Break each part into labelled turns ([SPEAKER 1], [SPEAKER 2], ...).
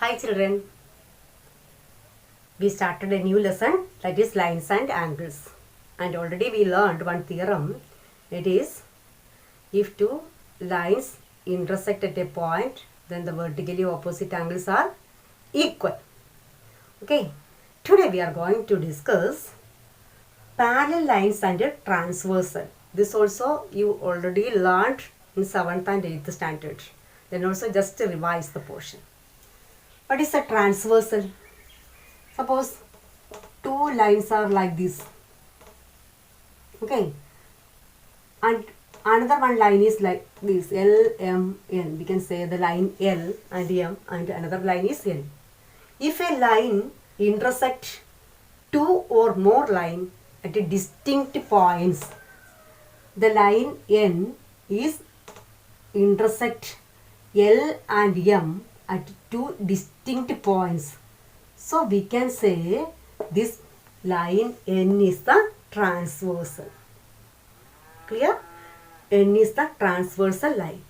[SPEAKER 1] Hi children, we started a new lesson, that is lines and angles, and already we learned one theorem. It is, if two lines intersect at a point, then the vertically opposite angles are equal. Okay, today we are going to discuss parallel lines and a transversal. This also you already learned in 7th and 8th standard. Then also just revise the portion. What is a transversal? Suppose two lines are like this. Okay. And another one line is like this, L, M, N. We can say the line L and M, and another line is N. If a line intersects two or more lines at a distinct points, the line N is intersect L and M at two distinct points. So we can say this line N is the transversal. Clear? N is the transversal line.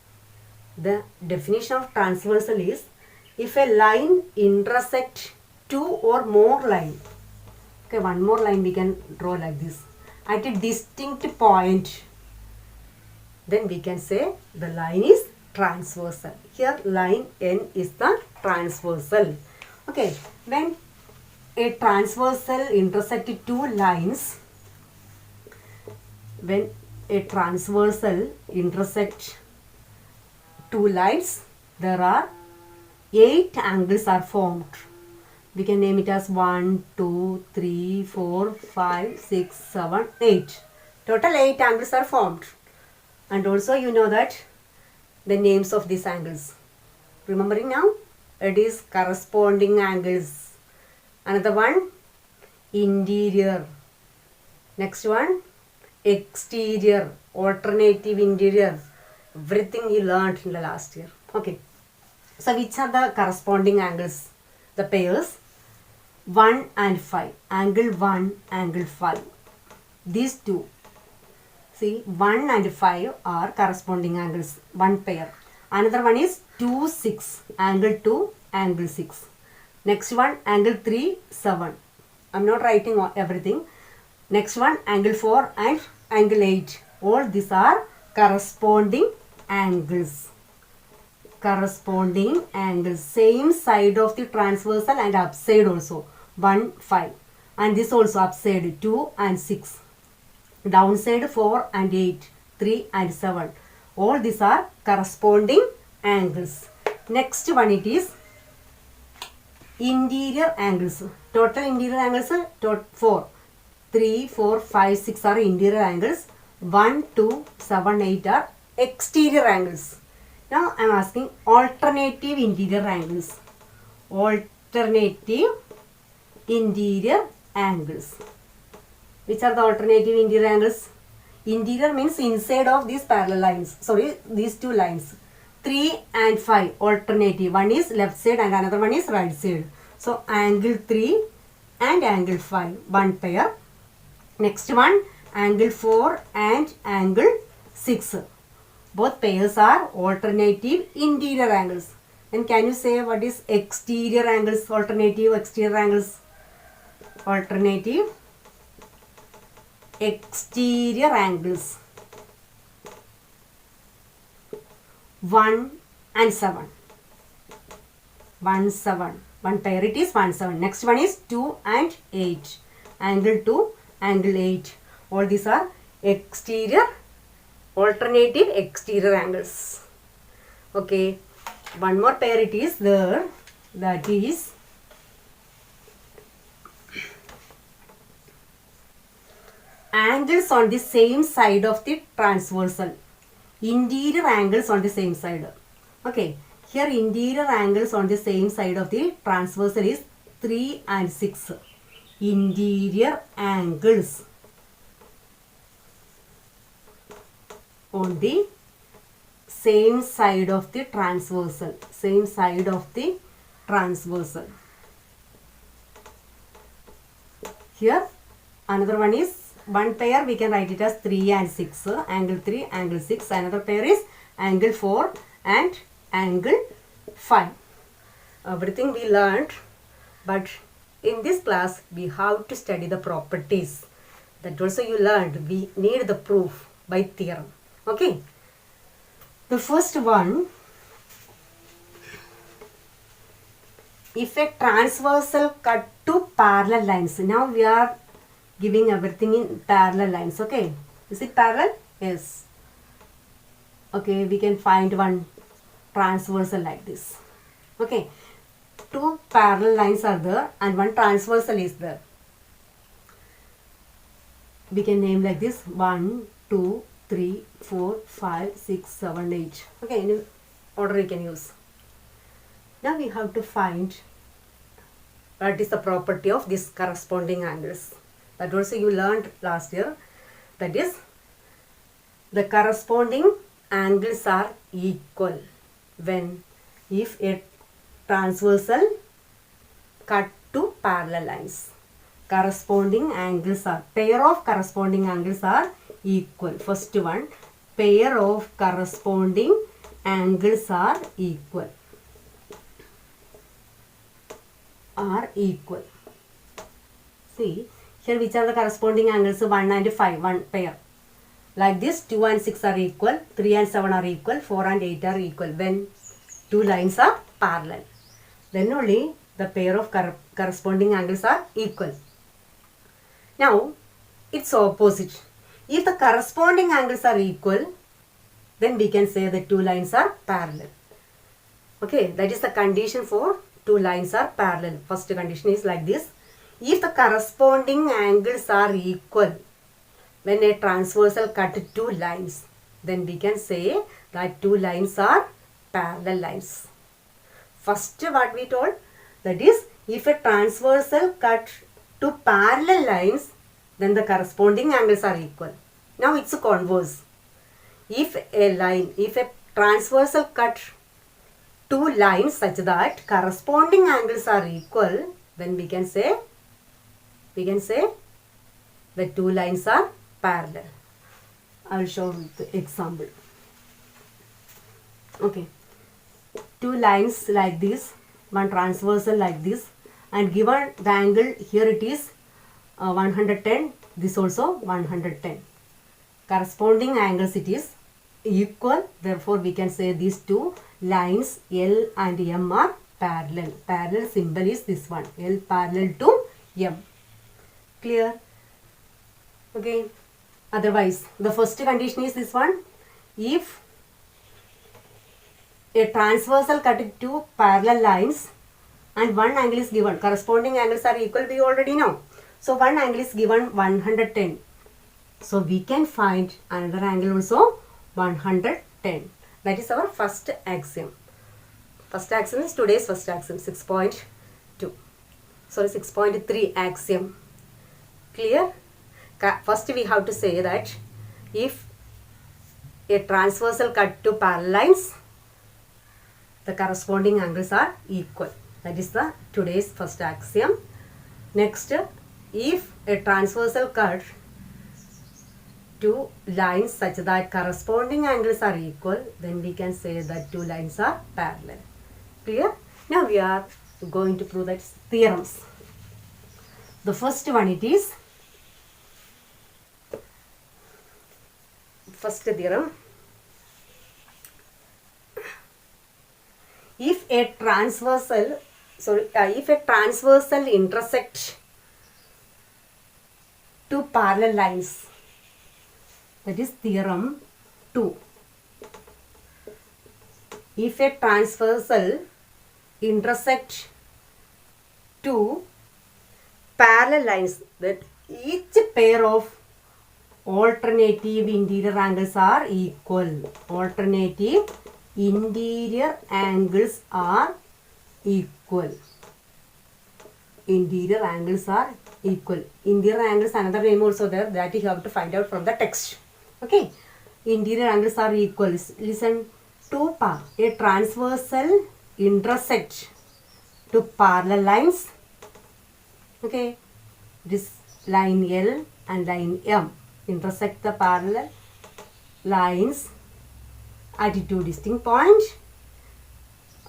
[SPEAKER 1] The definition of transversal is, if a line intersects two or more lines. Okay, one more line we can draw like this. At a distinct point, then we can say the line is transversal. Here line N is the transversal. Okay, when a transversal intersects two lines, when a transversal intersects two lines, there are 8 angles are formed. We can name it as 1, 2, 3, 4, 5, 6, 7, 8. Total 8 angles are formed. And also you know that the names of these angles. Remembering now? It is corresponding angles. Another one, interior. Next one, exterior, alternative interior. Everything you learned in the last year. Okay. So which are the corresponding angles? The pairs 1 and 5. Angle 1, angle 5. These two. See, 1 and 5 are corresponding angles. One pair. Another one is 2, 6. Angle 2, angle 6. Next one, angle 3, 7. I'm not writing everything. Next one, angle 4 and angle 8. All these are corresponding angles. Corresponding angles. Same side of the transversal and upside also. 1, 5. And this also upside 2 and 6. Downside 4 and 8. 3 and 7. All these are corresponding angles. Next one it is interior angles. Total interior angles 4. 3, 4, 5, 6 are interior angles. 1, 2, 7, 8 are exterior angles. Now I am asking alternative interior angles. Alternative interior angles. Which are the alternative interior angles? Interior means inside of these parallel lines. Sorry, these two lines. 3 and 5 alternative. One is left side and another one is right side. So angle 3 and angle 5. One pair. Next one, angle 4 and angle 6. Both pairs are alternative interior angles. And can you say what is exterior angles? Alternative exterior angles. Alternative exterior angles. 1 and 7. 1, 7. One pair it is 1, 7. Next one is 2 and 8. Angle 2, angle 8. All these are exterior, alternative exterior angles. Okay. One more pair it is there. That is angles on the same side of the transversal. Interior angles on the same side. Okay. Here interior angles on the same side of the transversal is 3 and 6. Interior angles on the same side of the transversal. Same side of the transversal. Here another one is one pair we can write it as 3 and 6. Angle 3, angle 6. Another pair is angle 4 and angle 5. everything we learned, but in this class we have to study the properties. That also you learned. We need the proof by theorem. Okay. The first one, if a transversal cut to parallel lines. Now we are giving everything in parallel lines. Okay. Is it parallel? Yes. Okay, we can find one transversal like this. Okay. Two parallel lines are there and one transversal is there. We can name like this: 1, 2, 3, 4, 5, 6, 7, 8. Okay, in order we can use. Now we have to find what is the property of these corresponding angles. That also you learned last year. That is, the corresponding angles are equal when if a transversal cut to parallel lines. Corresponding angles are, pair of corresponding angles are equal. First one, pair of corresponding angles are equal. See, here which are the corresponding angles? 1 and 5, one pair. Like this, 2 and 6 are equal, 3 and 7 are equal, 4 and 8 are equal when two lines are parallel. Then only the pair of corresponding angles are equal. Now, it's opposite. If the corresponding angles are equal, then we can say the two lines are parallel. Okay, that is the condition for two lines are parallel. First condition is like this. If the corresponding angles are equal when a transversal cut two lines, then we can say that two lines are parallel lines. First, what we told, that is, if a transversal cut to parallel lines, then the corresponding angles are equal. Now it's a converse. If a transversal cut two lines such that corresponding angles are equal, then we can say the two lines are parallel. I will show the example. Okay. Two lines like this, one transversal like this, and given the angle, here it is 110, this also 110. Corresponding angles it is equal, therefore we can say these two lines L and M are parallel. Parallel symbol is this one, L parallel to M. Clear? Okay. Otherwise, the first condition is this one. If a transversal cut two parallel lines and one angle is given, corresponding angles are equal, we already know. So one angle is given 110. So we can find another angle also 110. That is our first axiom. First axiom is today's first axiom, 6.2. Sorry, 6.3 axiom. Clear? First we have to say that if a transversal cut to parallel lines, the corresponding angles are equal. That is the today's first axiom. Next, if a transversal cut two lines such that corresponding angles are equal, then we can say that two lines are parallel. Clear? Now we are going to prove that theorems. The first one it is, first theorem. If a transversal intersect two parallel lines, that is theorem 2. If a transversal intersect two parallel lines, that each pair of alternative interior angles are equal. Alternative interior angles are equal. Interior angles are equal. Interior angles, another name also there, that you have to find out from the text. Okay. Interior angles are equal. Listen. Two a transversal intersect to parallel lines. Okay. This line L and line M intersect the parallel lines at two distinct points.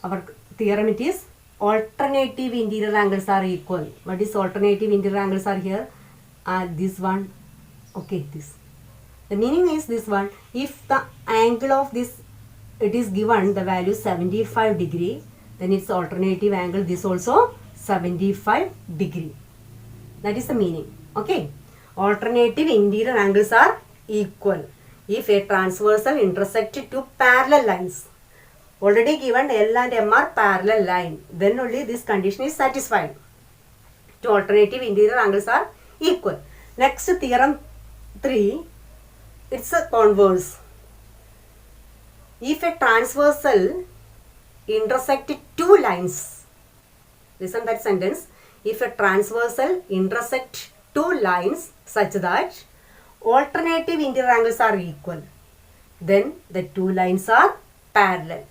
[SPEAKER 1] Our theorem it is alternative interior angles are equal. What is alternative interior angles are here? This one, okay, this. The meaning is this one, if the angle of this, it is given the value 75 degree, then its alternative angle, this also 75 degree. That is the meaning, okay. Alternative interior angles are equal if a transversal intersect two parallel lines. Already given L and M are parallel line, then only this condition is satisfied. Two alternative interior angles are equal. Next, theorem 3, it's a converse. If a transversal intersect two lines, listen that sentence, if a transversal intersect two lines such that alternative interior angles are equal, then the two lines are parallel.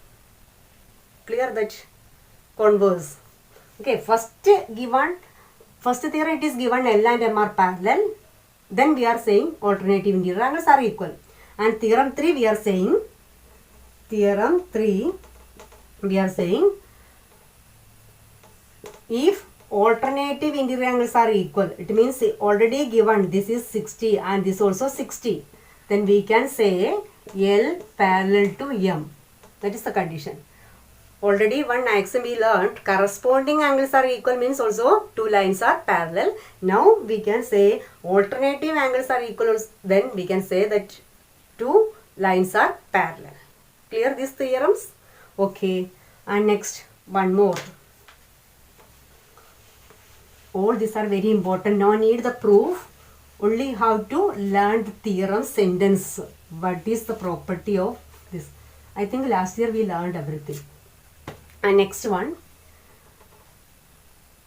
[SPEAKER 1] Clear that? Converse. Okay, first theorem it is given L and M are parallel. Then we are saying alternative interior angles are equal. And theorem 3 we are saying, if alternative interior angles are equal, it means already given this is 60 and this also 60. Then we can say L parallel to M. That is the condition. Already one axiom we learned, corresponding angles are equal means also two lines are parallel. Now we can say alternative angles are equal, then we can say that two lines are parallel. Clear these theorems? Okay. And next, one more. All these are very important. No need the proof. Only how to learn the theorem sentence. What is the property of this? I think last year we learned everything. And next one,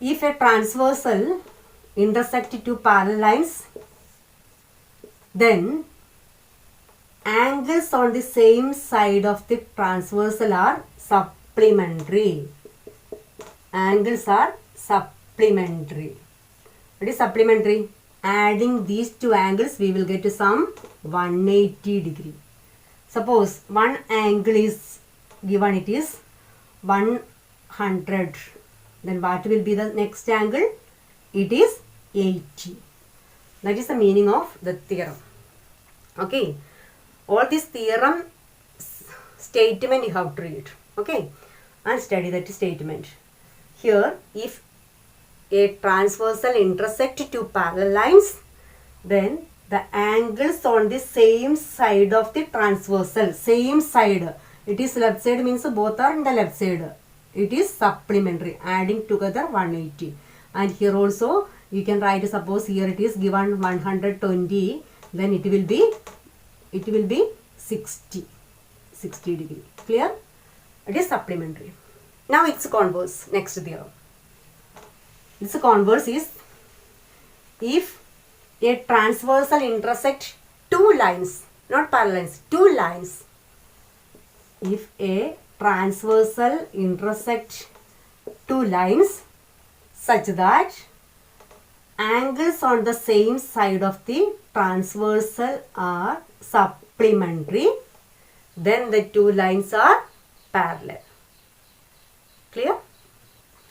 [SPEAKER 1] if a transversal intersect two parallel lines, then angles on the same side of the transversal are supplementary. Angles are supplementary. What is supplementary? Adding these two angles, we will get to some 180 degree. Suppose one angle is given, it is 100, then what will be the next angle? It is 80. That is the meaning of the theorem. Okay, all this theorem statement you have to read, okay, and study that statement. Here, if a transversal intersect two parallel lines, then the angles on the same side of the transversal, same side, it is left side means both are in the left side. It is supplementary, adding together 180. And here also you can write, suppose here it is given 120, then it will be 60 degree. Clear? It is supplementary. Now it's converse. Next theorem. This converse is, if a transversal intersect two lines, not parallel lines, two lines. If a transversal intersect two lines such that angles on the same side of the transversal are supplementary, then the two lines are parallel. Clear?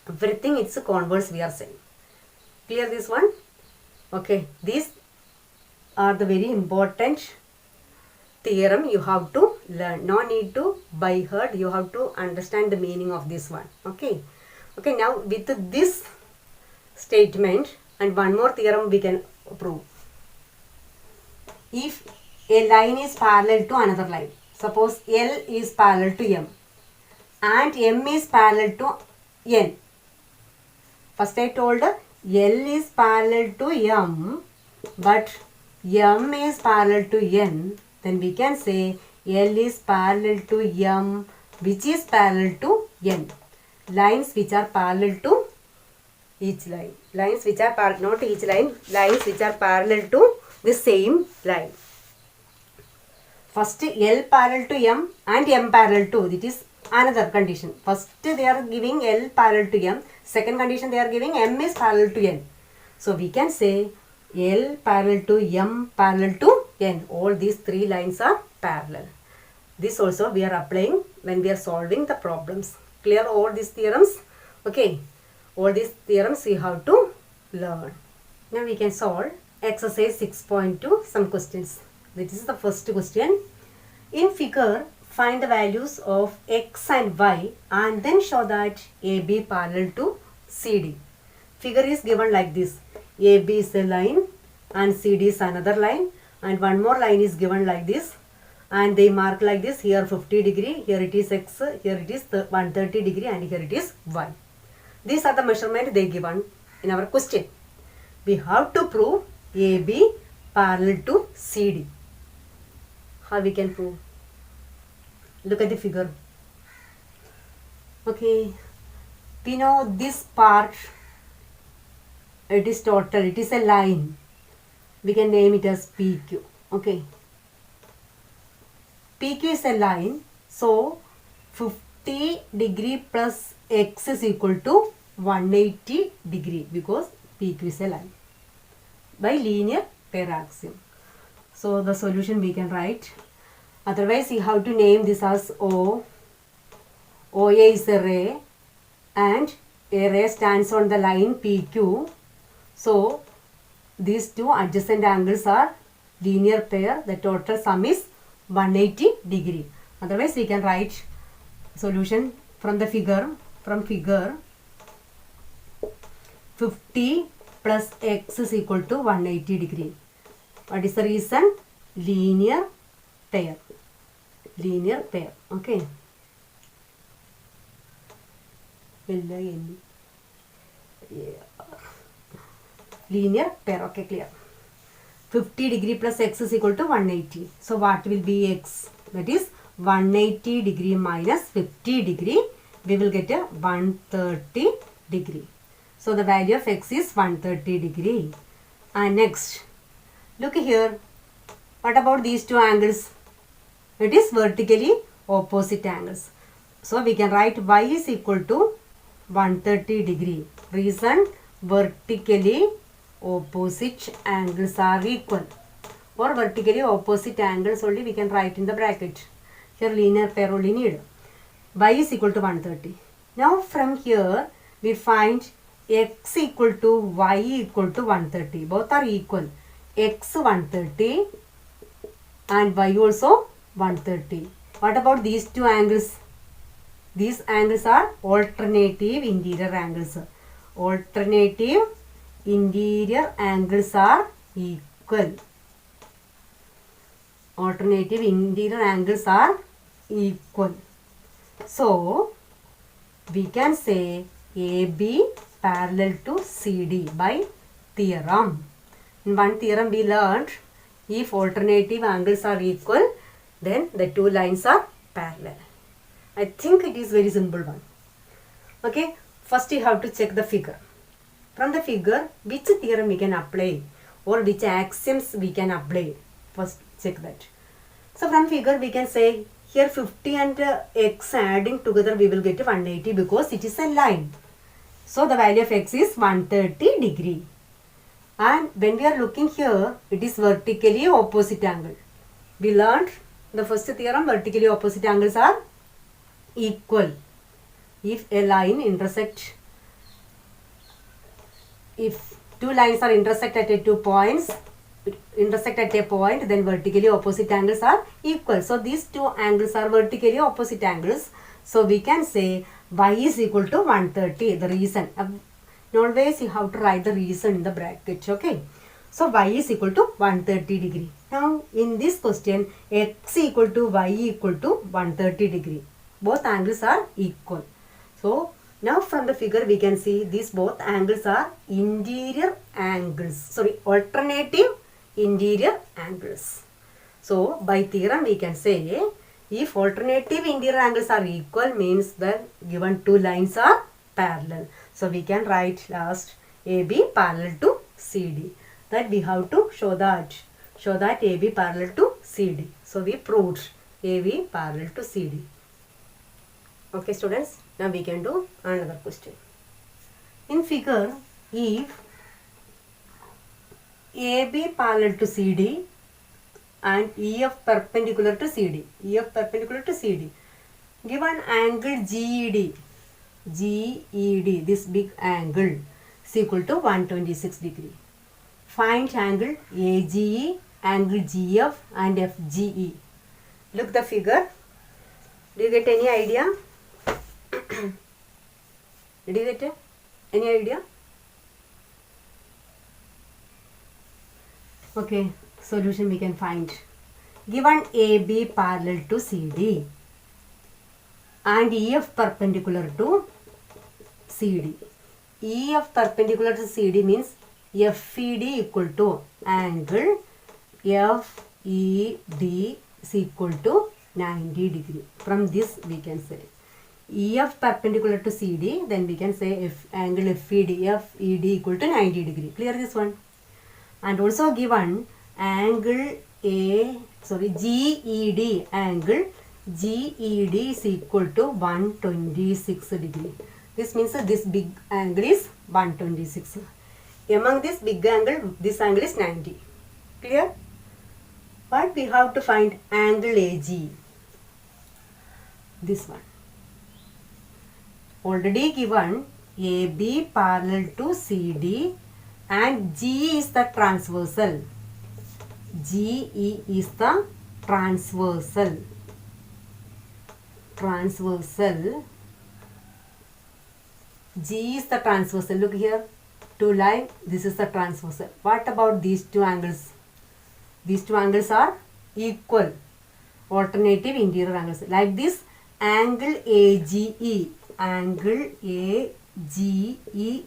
[SPEAKER 1] Everything it's a converse we are saying. Clear this one? Okay, these are the very important theorem you have to learn. No need to by heart, you have to understand the meaning of this one. Okay. Okay, now with this statement and one more theorem we can prove. If a line is parallel to another line, suppose L is parallel to M and M is parallel to N. First I told L is parallel to M but M is parallel to N. Then we can say L is parallel to M which is parallel to N. Lines which are parallel to each line. Lines which are not each line. Lines which are parallel to the same line. First L parallel to M and M parallel to. It is another condition. First they are giving L parallel to M. Second condition they are giving M is parallel to N. So we can say L parallel to M parallel to N. All these three lines are parallel. This also we are applying when we are solving the problems. Clear all these theorems? Okay, all these theorems we have to learn. Now we can solve exercise 6.2 some questions. This is the first question. In figure, find the values of x and y and then show that AB parallel to CD. Figure is given like this. AB is a line and CD is another line, and one more line is given like this, and they mark like this. Here 50 degree, here it is x, here it is 130 degree, and here it is y. These are the measurement they given in our question. We have to prove AB parallel to CD. How we can prove? Look at the figure. Okay, we know this part, it is total, it is a line. We can name it as PQ. Okay, PQ is a line, so 50 degree plus x is equal to 180 degree because PQ is a line by linear pair axiom. So the solution we can write. Otherwise you have to name this as O. OA is a ray and a ray stands on the line PQ. So these two adjacent angles are linear pair. The total sum is 180 degree. Otherwise we can write solution from the figure. From figure, 50 plus x is equal to 180 degree. What is the reason? Linear pair. Linear pair. Okay. Linear pair. Okay, clear. 50 degree plus x is equal to 180. So what will be x? That is 180 degree minus 50 degree. We will get a 130 degree. So the value of x is 130 degree. And next, look here. What about these two angles? It is vertically opposite angles. So we can write y is equal to 130 degree. Reason, vertically opposite angles are equal. Or vertically opposite angles only we can write in the bracket. Here linear pair only need. Y is equal to 130. Now from here we find x equal to y equal to 130. Both are equal. X 130 and y also 130. What about these two angles? These angles are alternative interior angles. Alternative interior angles are equal. Alternative interior angles are equal. So we can say AB parallel to CD by theorem. In one theorem we learned, if alternative angles are equal, then the two lines are parallel. I think it is very simple one. Okay, first you have to check the figure. From the figure, which theorem we can apply or which axioms we can apply. First check that. So from figure we can say here 50 and x adding together we will get 180 because it is a line. So the value of x is 130 degree. And when we are looking here, it is vertically opposite angle. We learned the first theorem, vertically opposite angles are equal. If a line intersect, if two lines are intersect at a point, then vertically opposite angles are equal. So these two angles are vertically opposite angles. So we can say y is equal to 130. The reason. Always you have to write the reason in the bracket. Okay. So y is equal to 130 degree. Now in this question, x equal to y equal to 130 degree. Both angles are equal. So now from the figure we can see these both angles are interior angles. Sorry, alternative interior angles. So by theorem we can say if alternative interior angles are equal means the given two lines are parallel. So we can write last AB parallel to CD. That we have to show that AB parallel to CD. So we proved AB parallel to CD. Okay students, now we can do another question. In figure, if AB parallel to CD and EF perpendicular to CD, given angle GED, GED, this big angle, is equal to 126 degree. Find angle AGE, angle GF and FGE. Look the figure. Do you get any idea? Did you get any idea? Okay, solution we can find. Given AB parallel to CD and EF perpendicular to CD. EF perpendicular to CD means FED equal to angle FED is equal to 90 degree. From this we can say EF perpendicular to CD, then we can say angle FED equal to 90 degree. Clear this one? And also given angle GED, angle GED is equal to 126 degree. This means this big angle is 126. Among this big angle, this angle is 90. Clear? But we have to find angle AG. This one. Already given AB parallel to CD and GE is the transversal. GE is the transversal. G is the transversal. Look here. Two line. This is the transversal. What about these two angles? These two angles are equal. Alternative interior angles. Like this, angle AGE. Angle AGE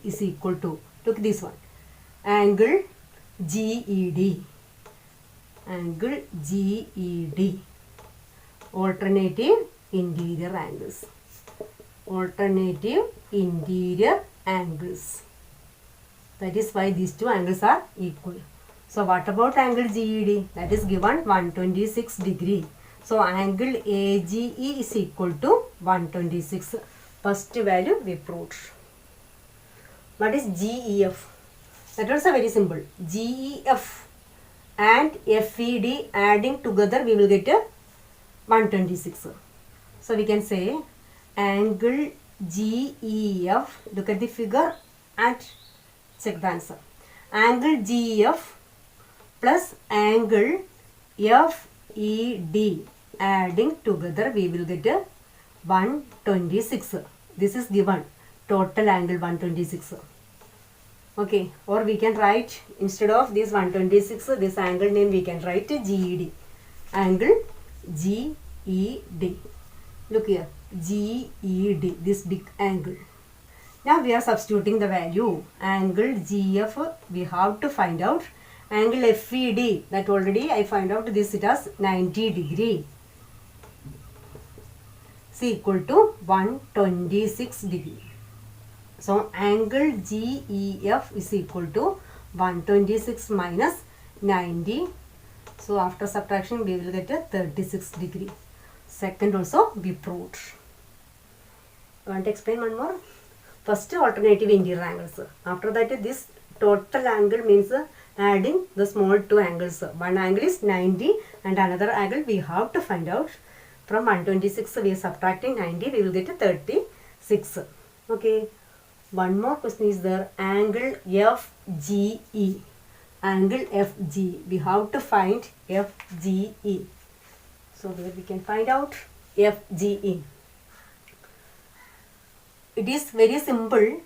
[SPEAKER 1] is equal to. Look this one. Angle GED. Angle GED. Alternative interior angles. Alternative interior angles. That is why these two angles are equal. So what about angle GED? That is given 126 degree. So angle AGE is equal to 126. First value we proved. What is GEF? That is also very simple. GEF and FED adding together we will get 126. So we can say angle GEF, look at the figure and check the answer. Angle GEF plus angle FED adding together we will get 126. This is given. Total angle 126. Okay, or we can write instead of this 126, this angle name we can write GED. Angle GED. Look here, GED, this big angle. Now we are substituting the value. Angle GF we have to find out. Angle FED, that already I find out this it has 90 degree. Is equal to 126 degree. So angle GEF is equal to 126 minus 90. So after subtraction we will get a 36 degree. Second also we proved. I want to explain one more. First alternative interior angles. After that this total angle means adding the small two angles. One angle is 90 and another angle we have to find out. From 126 we are subtracting 90, we will get a 36. Okay. One more question is there. Angle FGE. Angle FGE. We have to find FGE. So where we can find out FGE. It is very simple.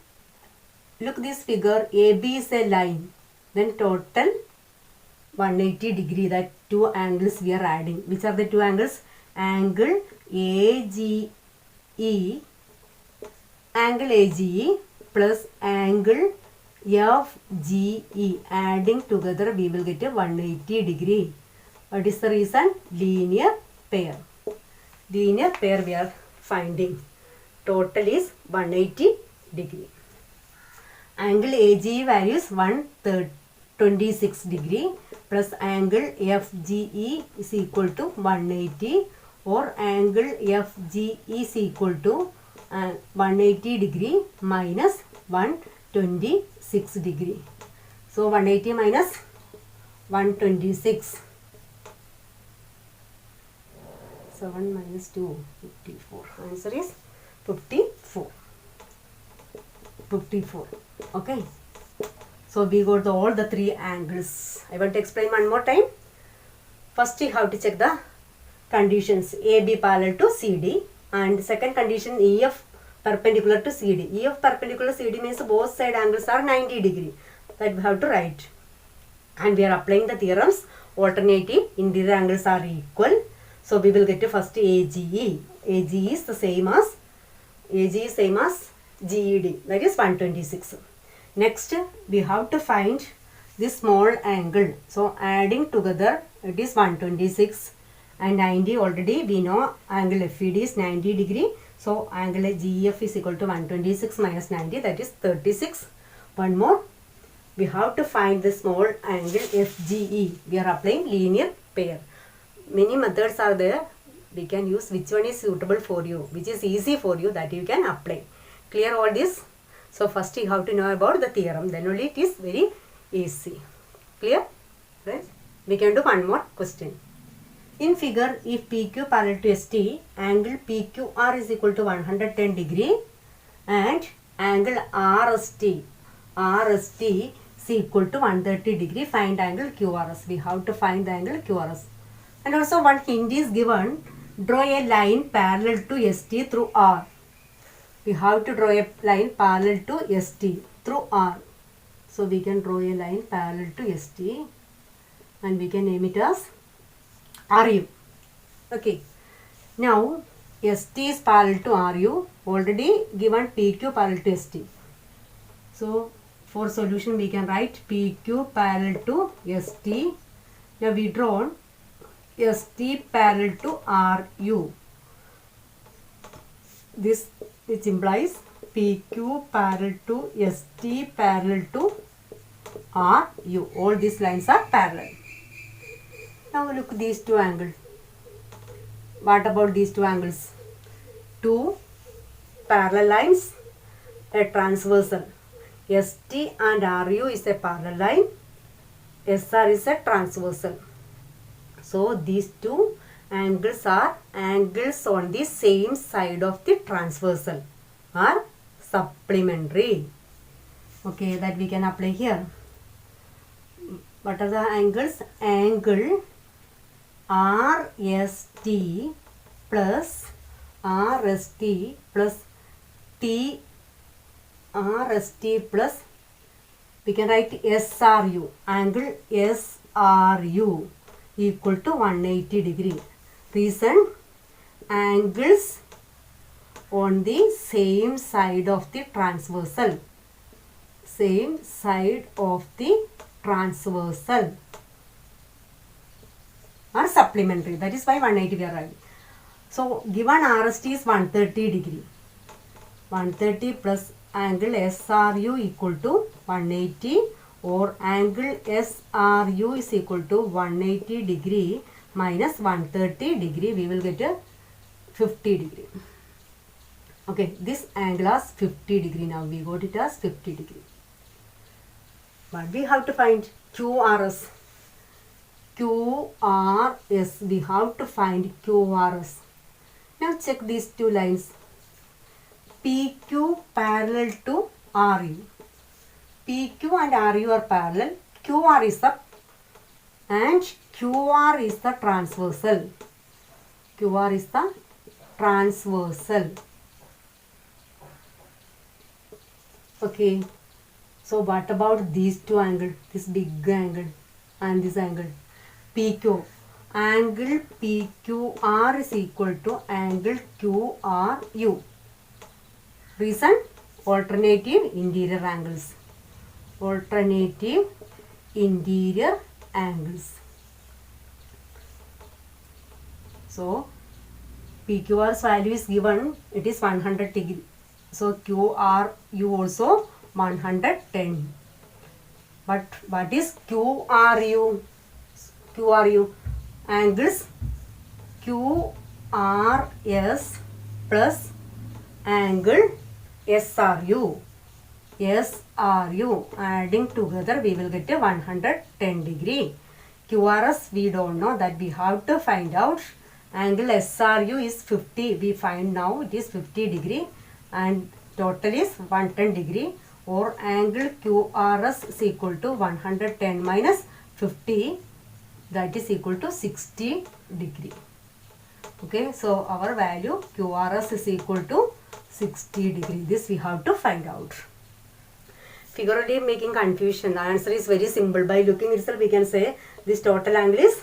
[SPEAKER 1] Look this figure. AB is a line. Then total 180 degree. That two angles we are adding. Which are the two angles? Angle AGE. Angle AGE plus angle FGE. Adding together we will get a 180 degree. What is the reason? Linear pair. Linear pair we are finding. Total is 180 degree. Angle AGE value is 126 degree plus angle FGE is equal to 180, or angle FGE is equal to 180 degree minus 126 degree. So 180 minus 126. 7 minus 2, 54. Answer is 54. 54. Okay. So we got all the three angles. I want to explain one more time. First you have to check the conditions. AB parallel to CD, and second condition EF perpendicular to CD. EF perpendicular to CD means both side angles are 90 degree. That we have to write. And we are applying the theorems. Alternative interior angles are equal. So we will get to first AGE. AGE is the same as GED, that is 126. Next we have to find this small angle. So adding together it is 126 and 90. Already we know angle FED is 90 degree. So angle GEF is equal to 126 minus 90, that is 36. One more. We have to find the small angle FGE. We are applying linear pair. Many methods are there. We can use which one is suitable for you, which is easy for you, that you can apply. Clear all this? So first you have to know about the theorem, then only it is very easy. Clear? Right? We can do one more question. In figure, if PQ parallel to ST, angle PQR is equal to 110 degree and angle RST is equal to 130 degree, find angle QRS. We have to find the angle QRS. And also one hint is given, draw a line parallel to ST through R. We have to draw a line parallel to ST through R. So we can draw a line parallel to ST and we can name it as RU. Okay. Now ST is parallel to RU. Already given PQ parallel to ST. So for solution we can write PQ parallel to ST. Now we draw ST parallel to RU. This which implies PQ parallel to ST parallel to RU. All these lines are parallel. Now look these two angles. What about these two angles? Two parallel lines, a transversal. ST and RU is a parallel line. SR is a transversal. So these two angles are angles on the same side of the transversal, are supplementary. Okay, that we can apply here. What are the angles? Angle RST plus RST plus T RST plus, we can write SRU, angle SRU equal to 180 degree. Reason, angles on the same side of the transversal. Same side of the transversal are supplementary. That is why 180 we are writing. So given RST is 130 degree. 130 plus angle SRU equal to 180, or angle SRU is equal to 180 degree minus 130 degree, we will get a 50 degree. Okay, this angle is 50 degree. Now we got it as 50 degree. But we have to find QRS. QRS, we have to find QRS. Now check these two lines. PQ parallel to RU. PQ and RU are parallel. QR is the and QR is the transversal. QR is the transversal. Okay. So what about these two angles? This big angle and this angle. PQ. Angle PQR is equal to angle QRU. Reason? Alternative interior angles. Alternative interior angles. So PQR's value is given, it is 100 degree. So QRU also 110. But what is QRU? QRU angles QRS plus angle SRU. SRU adding together we will get a 110 degree. QRS we don't know, that we have to find out. Angle SRU is 50. We find now it is 50 degree and total is 110 degree, or angle QRS is equal to 110 minus 50, that is equal to 60 degree. Okay, so our value QRS is equal to 60 degree. This we have to find out. Figuratively making confusion. The answer is very simple. By looking itself, we can say this total angle is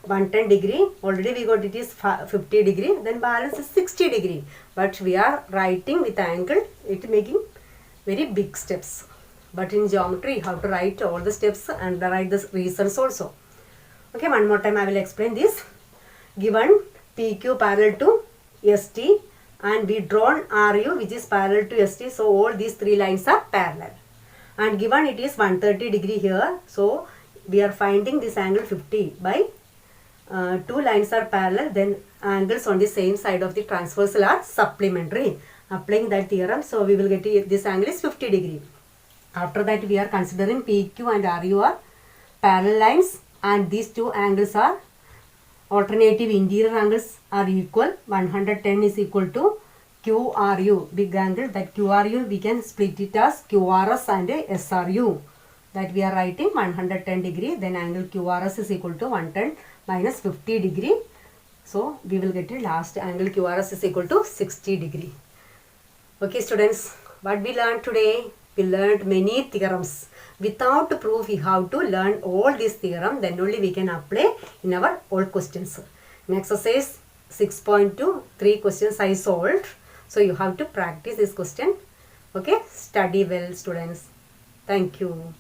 [SPEAKER 1] 110 degree. Already we got it is 50 degree. Then balance is 60 degree. But we are writing with angle. It making very big steps. But in geometry, you have to write all the steps and write the reasons also. Okay, one more time I will explain this. Given PQ parallel to ST and we drawn RU which is parallel to ST. So all these three lines are parallel. And given it is 130 degree here. So we are finding this angle 50 by two lines are parallel. Then angles on the same side of the transversal are supplementary. Applying that theorem. So we will get this angle is 50 degree. After that we are considering PQ and RU are parallel lines. And these two angles are alternative interior angles are equal. 110 is equal to QRU, big angle. That QRU we can split it as QRS and SRU. That we are writing 110 degree. Then angle QRS is equal to 110 minus 50 degree. So we will get a last angle QRS is equal to 60 degree. Okay students, what we learned today? We learned many theorems. Without proof, we have to learn all these theorems. Then only we can apply in our old questions. In exercise 6.2, 3 questions I solved. So you have to practice this question. Okay, study well students. Thank you.